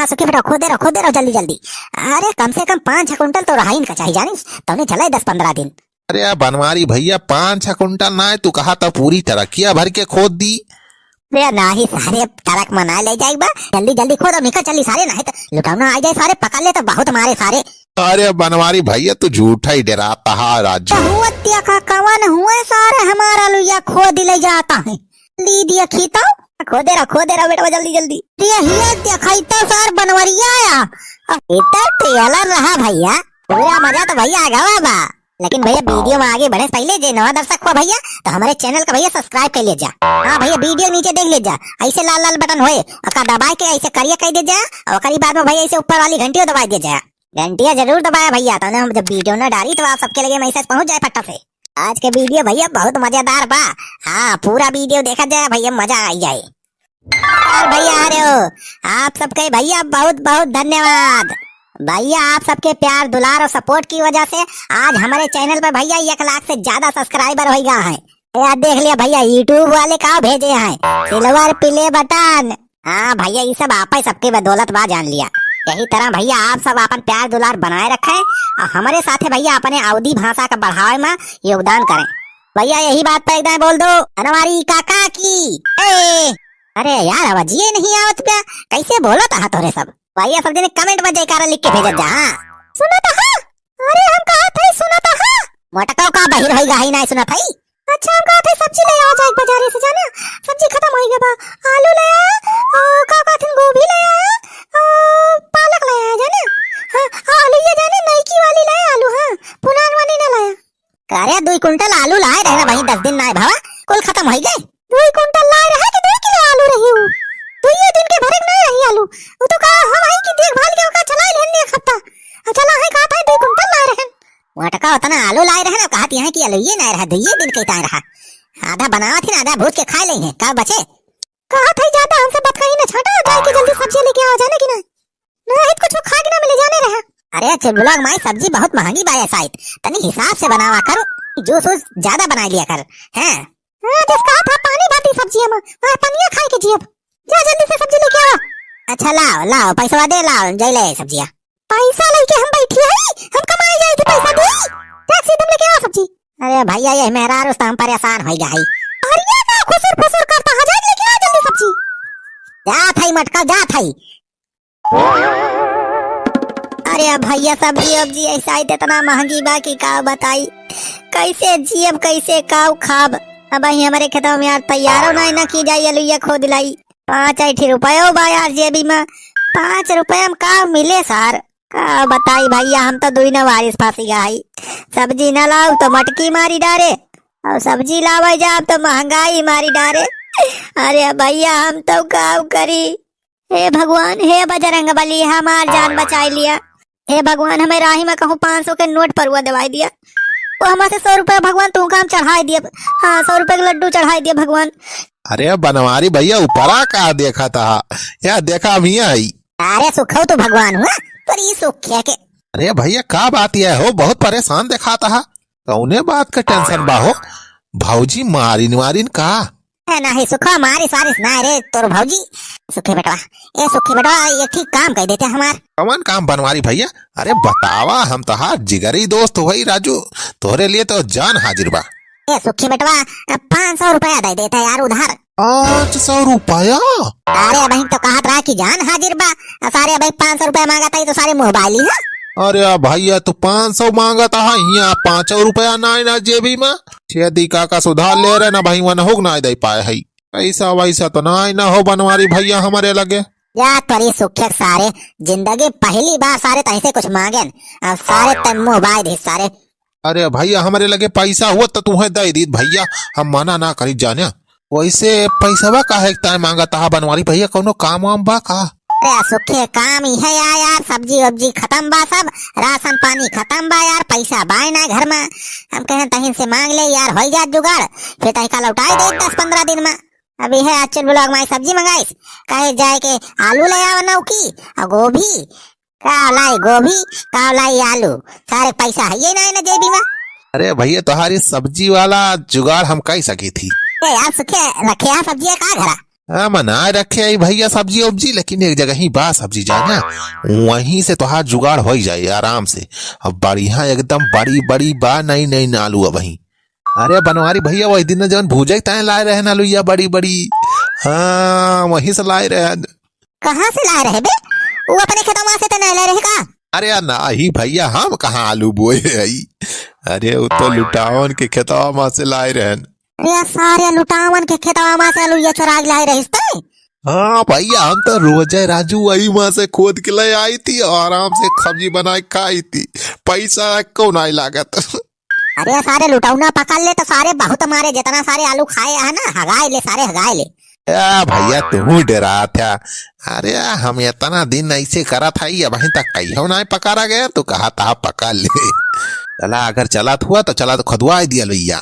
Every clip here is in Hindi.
हाँ सुखी बेटा खोदे रहो जल्दी जल्दी। अरे कम से कम 5-6 कुंटल तो रहा इनका चाहिए जानी, तुमने चला 10-15 दिन। अरे यार बनवारी भैया 5-6 कुंटल ना है, तू कहा था पूरी टरकिया भर के खोद दी। वे ना ही सारे टरक मना ले जाएगा, जल्दी जल्दी खोदो निकल चली सारे, नहीं तो लुटाना आ जाए सारे, पकड़ ले तो बहुत मारे सारे। अरे बनवारी भैया तू झूठा ही डराता है राजू। हुआ का कवन हुए सारे हमारा लुया खोद ले जाता है। ली दिया खीता खोदे रहो बेटा जल्दी जल्दी। तो सर बनवरिया आया इतना ट्रेलर रहा भैया, पूरा मजा तो भैया आ गया बा। लेकिन भैया वीडियो में आगे बढ़े पहले जो नवा दर्शक हुआ भैया तो हमारे चैनल का भैया सब्सक्राइब कर ले जा। हाँ भैया वीडियो नीचे देख ले जा, ऐसे लाल लाल बटन होए और दबा के ऐसे करिया कह दे जा, और बाद में भैया ऐसे ऊपर वाली घंटिया दबा दे जा। घंटिया जरूर दबाया भैया, तो ना जब वीडियो न डाली तो आप सबके लगे मैसेज पहुंच जाए फटा से। आज के वीडियो भैया बहुत मजेदार बा, हाँ पूरा वीडियो देखा जाए भैया मजा आ जाए। और भैया आ रहे हो आप सबके भैया बहुत बहुत धन्यवाद भैया, आप सबके प्यार दुलार और सपोर्ट की वजह से आज हमारे चैनल पर भैया 1 लाख से ज्यादा सब्सक्राइबर हो गया है। यार देख लिया भैया यूट्यूब वाले का भेजे हैं सिल्वर प्ले बटन। हाँ भैया ये सब आप सबके बदौलत बा जान लिया। यही तरह भैया आप सब अपन प्यार दुलार बनाए रखे और हमारे साथ भैया अपने अवधी भाषा का बढ़ावे में योगदान करें भैया। यही बात पे एकदम बोल दो हमारी काका की। अरे यार आवाज ये नहीं आवत क्या, कैसे बोलो था तोरे सब भैया सब जने कमेंट में जयकारा लिख के भेज जा। सुना था अरे हम कहा थे सुना था मोटकाओ का बहिर होई गाही ना सुना था। अच्छा हम कहा थे सब्जी ले आओ जाए बाजार से जाना, सब्जी खत्म हो गया बा, आलू ले आ का थे गोभी ले आ पालक ले आ जाना। हां आलू ये जाने नई की वाली लाए आलू, हां पुरान वाली ना लाया। अरे 2 कुंटल आलू लाए रहना भाई 10 दिन ना भावा कुल खत्म हो गए। 2 कुंटल लाए रहा कि 2 किलो आलू रही हूं, 2 दिन के भरक नहीं रही आलू, वो तो कहा हम आई की देखभाल के का चला लेने एक हफ्ता चला है कहा था 2 कुंटल लाए रहे वटका उतना आलू लाए रहे ना, कहती है कि आलू ये नहीं रहा 2 दिन कहता रहा, आधा बनावा थी ना आधा भूज के खा ले हैं का बचे। कहा था ज्यादा हमसे बात कहीं ना छाटा जाए कि जल्दी सब्जी लेके आओ जाने की ना नहीं कुछ खा के ना मिले जाने रहा। अरे चुलबुलाग माई सब्जी बहुत महंगी बाया शायद, तनी हिसाब से बनावा करो, जूस ज्यादा बना लिया कर हैं। हां जिस कहा था पानी भाती सब्जी हम पनिया खाए के जीब, जा जल्दी से सब्जी लेके आओ। अच्छा लाओ पैसा दे लाओ जय ले सब्जियां, पैसा लेके हम बैठी है हम कमाई जाए थे पैसा दे टैक्सी तुम लेके आओ सब्जी। अरे भैया ये मेहरा रुस्तम परेशान हो गई, अरे ना खुसर करता है जा लेके आ जल्दी सब्जी, जा थाई मटका जा थाई। अरे भैया सब्जी ऐसा ही इतना महंगी बा कि का बताई कैसे जियब कैसे काव खाब। अब हमारे खेतों में यार तैयारो ना की जाए अलुया खोद लाई 5 रुपये बा यार जेबी में, 5 रुपये में का मिले सार का बताई भैया। हम तो 2 वारिस फांसी गई, सब्जी न लाओ तो मटकी मारी डारे और सब्जी लावे जाब तो महंगाई मारी डारे। अरे भैया हम तो काव करी, हे भगवान हे बजरंग बली हमार जान बचाई लिया, हे भगवान हमें राही में कहूँ 500 के नोट पर हुआ दवाई दिया, वो हमारे 100 रुपए भगवान तू काम चढ़ाई दिया, हाँ 100 रुपए के लड्डू चढ़ाई दिया भगवान। अरे बनवारी भैया ऊपरा का देखा था या देखा अभी आई। अरे सुखो तो भगवान हुआ पर ये सुख क्या के। अरे भैया का बात यह हो बहुत परेशान देखा था, कौने बात का टेंशन बा हो, भौजी मारिन का है ना ही सुखा मारिस ना रे तोर भौजी। सुखी बेटवा ये ठीक काम कह देते हमार। कौन काम बनवारी भैया, अरे बतावा हम तो हाँ जिगरी दोस्त वही राजू, तोहरे लिए तो जान हाजिर बा। ए सुखी बेटवा 500 रुपया दे देता यार उधार। 500 रुपया? अरे बहन तो कहा रहा कि जान हाजिर बा, सारे भाई 500 रुपया मांगा था तो सारे मोबाइल ही है। अरे भैया तू 500 मांगा था यहाँ 500 रुपया ना जेबी में, छेदी का सुधार ले रहे ना भाई वन हो ना दे पाए है, पैसा वैसा तो ना हो बनवारी भैया हमारे लगे। या तोरी सुखे सारे जिंदगी पहली बार सारे तैसे कुछ मांगे अब सारे तन मोबाइल ही सारे। अरे भैया हमारे लगे पैसा हुआ तो तुम्हें दे दी भैया, हम मना ना करी जाने, वैसे पैसा का है मांगा था बनवारी भैया, कोनो काम वाम बा का? अरे सुखे काम ही है यार, सब्जी वब्जी खत्म बा, सब राशन पानी खत्म बा यार, पैसा बाय ना घर में, हम कहें तहिन से मांग ले यार हो जा जुगाड़, फिर तही का लौटाई दे 10-15 दिन में। अभी है अच्छे ब्लॉग में सब्जी मंगाइस कहे जाए के आलू ले आओ नौकी और गोभी का लाई आलू, सारे पैसा है ये ना जेबी में। अरे भैया तुम्हारी सब्जी वाला जुगाड़ हम कही सकी थी। यार सुखे रखे सब्जी का घरा हाँ मनाए रखे आई भैया सब्जी उब्जी, लेकिन एक जगह ही बा सब्जी जाए ना, वहीं से तो हाथ जुगाड़ हो ही जाए आराम से। अब बढ़िया एकदम बड़ी बड़ी बा, नई नई आलू अब वहीं। अरे बनवारी भैया वही दिन जवन भूजे तय लाए रहे ना आलूया बड़ी बड़ी, हाँ वहीं से लाए रहे। कहाँ से लाए रहे बे? वो अपने खेतों से तो नहीं लाए रहे का? अरे ना ही भैया, हम कहाँ आलू बोए हई, अरे वो तो लुटावन के खेतवा से लाए रहे। अरे सारे लुटावन के खेतवा से आलूया चुरा के लाए रहे थे। हाँ भैया, हम तो रोज राजू वही वहां से खोद के ले आई थी और आराम से सब्जी बनाई खाई थी, पैसा को नहीं लागत। अरे सारे लुटावना पकड़ ले तो सारे बहुत मारे, जितना सारे आलू खाए है ना हगाए ले, सारे हगाए ले। भैया तू डरा था, अरे हम इतना दिन ऐसे करा था, वहीं तक कहीं ना पकड़ा गया तो कहा था पकड़ ले। चला अगर चला हुआ तो चला तो खुदवा दिया भैया,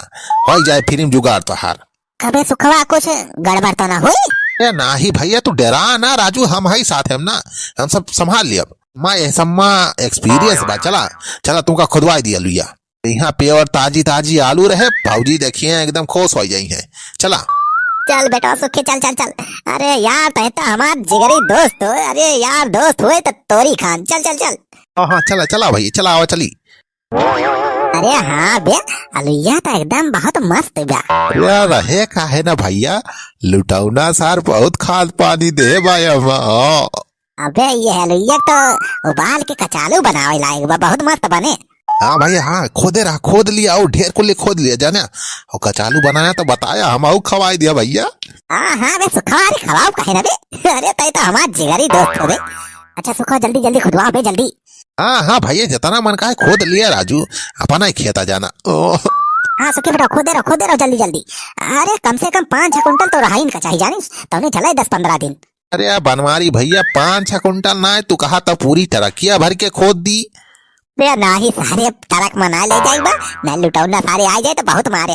हो जाए फिर जुगाड़ तो हार। कबे सुखवा कुछ गड़बड़ तो ना हुई? ना ही भैया तू डरा ना राजू, हम ही साथ हम ना, हम सब संभाल लिया। माँ एक्सपीरियंस बा, चला चला तुमका खुदवा दिया लुया। यहाँ पे और ताजी ताजी आलू रहे, भाजी देखिए एकदम खुश हो जाई है। चला चल बेटा सुखी, चल चल चल। अरे यार तय तो हमार जिगरी दोस्त हो, अरे यार दोस्त हुए तो तोरी खान, चल चल चल। हाँ चला चला भैया, चला आओ चली। अरे हाँ बे, आलूया तो एकदम बहुत मस्त बा। रहे का है ना भैया, लुटौना सार बहुत खाद पानी दे भाई। अबे ये आलूया तो उबाल के कचालू बनावे लायक बा, बहुत मस्त बने। हाँ भैया हाँ, खोद लिया और ढेर को ले खोद लिया जाना, और कचालू बनाया तो बताया, हम आऊ खवाई दिया भैया। हाँ बे सुखवारी खवाओ कहे ना बे, अरे तय तो हमार जिगरी दोस्त हो बे। अच्छा सुखा जल्दी जल्दी खुदवा बे जल्दी। हाँ भैया जितना मन का है खोद लिया राजू, अपना ही खेता जाना। हाँ सुखी बेटा खोदे रहो जल्दी जल्दी। अरे कम से कम 5-6 कुंटल तो रहा इनका चाहिए जानिस, तो नहीं चला 10-15 दिन। अरे बनवारी भैया 5-6 कुंटल ना, तू कहा तो पूरी टरकिया भर के खोद दी। बे ना ही सारे टरक मना ले जाएगा, मैं लुटाऊना सारे आ जाए तो बहुत मारे।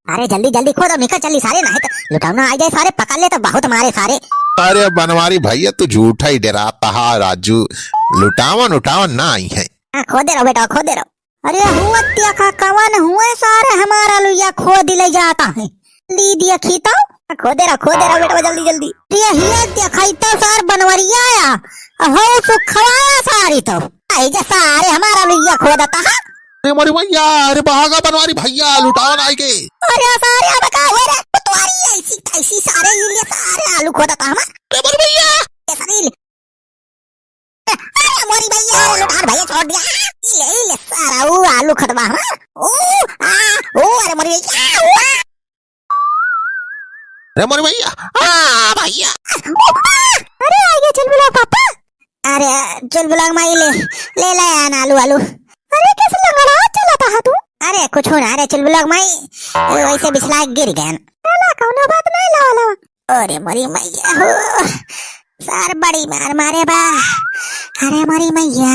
अरे जल्दी जल्दी खोदो निकल चली सारे, नहीं तो लुटाऊना आ जाए सारे पकड़ ले तो बहुत मारे सारे। अरे बनवारी भैया तू झूठा ही डराता है राजू, लुटावन ना आई है। खोदे रहो बेटा खोदे रहो। अरे हुआ त्या का कवन हुआ सारे हमारा लुया खोद ले जाता है, ली दिया खीता। खोदे रहो बेटा जल्दी जल्दी। ये हिया त्या खाइता सार बनवरिया आया, हो सुखवाया सारी तो ऐसा सारे हमारा लुया खोदता है। अरे मोरी भैया, अरे भागा बनवारी भैया, लुटावन आई के। अरे सारे अब का हो रे, तुम्हारी ऐसी सारे ये सारे आलू खोदता हम। अरे मोरी भैया, अरे मोरी भैया लुटान भैया छोड़ दिया, ले सारा वो आलू खतवा हम। अरे मोरी भैया, अरे मोरी भैया, भैया। अरे आगे चल बुला पापा। अरे चल बुला माई ले आना आलू। अरे कैसे लंगड़ा चलाता है तू? अरे कुछ हो ना, अरे चल बुला माई वैसे बिछला गिर गया। चला कौनो बात नहीं लावा। अरे मोरी मैया हो, सार बड़ी मार मारे बा। अरे मोरी मैया,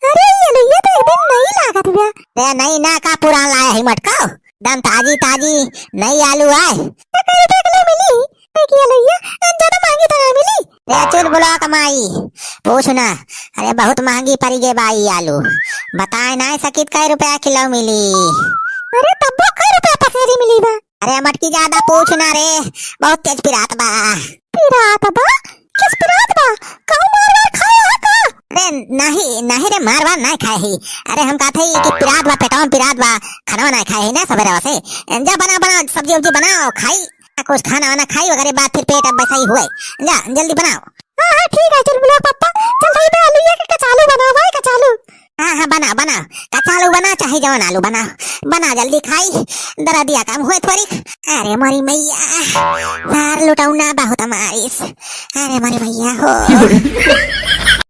अरे ये तो एक दिन नहीं लागत बा। रे नहीं ना का पुरान लाया है मटका, दम ताजी नई आलू आए। मिली ज्यादा महंगी तो नहीं मिली। चुल बुला कमाई पूछ ना, अरे बहुत महंगी पड़ी गे बाई आलू, बताए ना सकित कई रुपया किलो मिली। अरे तब कई रुपया पसेरी मिली बा। अरे मटकी ज्यादा पूछ ना रे, बहुत तेज पिरात बा। किस पिरात बा? कहूं मारवार खाया है का? अरे नहीं रे मारवार नहीं खाए ही। अरे हम कहते ही कि पिरात बा, पेटावन पिरात बा, खाना नहीं खाए ही ना सवेरे वैसे। जा बना सब्जी उब्जी बनाओ खाई, कुछ खाना वाना खाई वगैरह बाद फिर पेट अब वैसा ही हुए। जा जल्दी बनाओ। हाँ ठीक है चल बुला पापा, चल भाई मैं आलू के कचालू बनाओ भाई कचालू। हाँ बना कचालू बना, चाहे जवन आलू बना जल्दी खाई, दरा दिया काम हुए थोड़ी। अरे मोरी मैया सार लुटाऊना बहुत मारिस, अरे मोरी मैया हो।